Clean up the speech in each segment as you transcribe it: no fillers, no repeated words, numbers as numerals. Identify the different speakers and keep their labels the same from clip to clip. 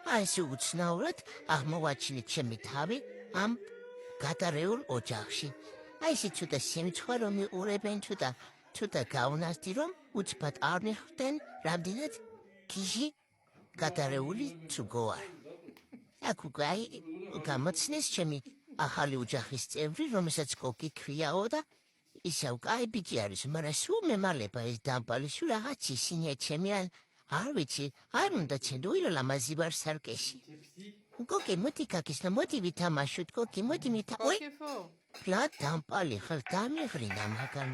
Speaker 1: აი ეს უცნაურად აღმოვაჩინეთ ჩემი თავი ამ გატარეულ ოჯახში. აი ესე ცოტა შემიცხვა რომ მიყურებენ ცოტა გავნასდი რომ უცბად არ მიხვდნენ რამდენად ქიჟი გატარეული ცუგოარ. აქ უკვე აი გამოცნეს ჩემი ახალი ოჯახის წევრი, რომელსაც კოკი ქვიაო და ისევ კაი ბიჭი არის, მაგრამ სულ მემალება ეს დამპალიშუ რაღაც ისინი ჩემიან არ ვიცი, არ უნდა ცედუილო ლამაზი ვარ სარკეში. კოკი მოდი კაკისნა, მოდი ვითამაშოთ, კოკი, მოდი ой, რა დამპალი ხარ დამიღრინა მაგან.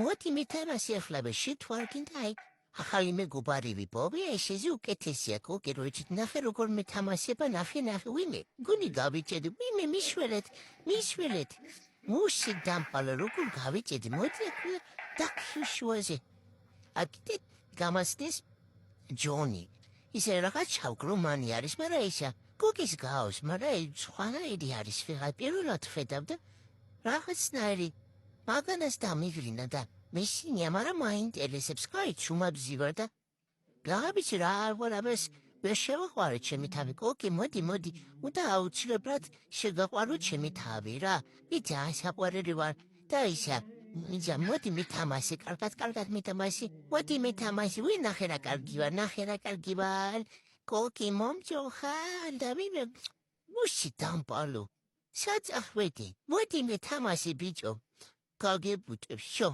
Speaker 1: მოდი მითამაში ახლა შეთვარგინდა აი ახალი მეგობარი ვიპოვე, ესეზე უკეთესია კოკი, რო იცით ნახე როგორ მეთამაშება, ნახე, ვინმე, გუნი გავიჭედი, ვინმე მიშველეთ. მუსი დამპალა როგორ გავიჭედი, მოდი აქ დაქშუაზე. აკეთე გამასდეს ჯონი. ისე რაღაც ჩავგრომანი არის, მაგრამ ისა კოკის გავს, მაგრამ სხვანაირი არის, ვიღაც პირველად ხედავდა რაღაცნაირი მაგანას დამიგრინა და მესინია, მაგრამ მაინტერესებს, კაი ჩუმაბზი ვარ და რაღაცი რა ვარაბეს ვერ შევაყვარე ჩემი თავი, კოკი, მოდი, უნდა აუცილებლად შეგაყვარო ჩემი თავი რა. იცი აი საყვარელი ვარ და ისა ისა მოდი მითამაში, კარგად მითამაში, მოდი მითამაში, ნახე რა კარგი ვარ, კოკი მომწოხარ და ვინმე მუსი დამპალო. საწახვედი, მოდი მითამაში ბიჭო, გაგებუტებ, შო.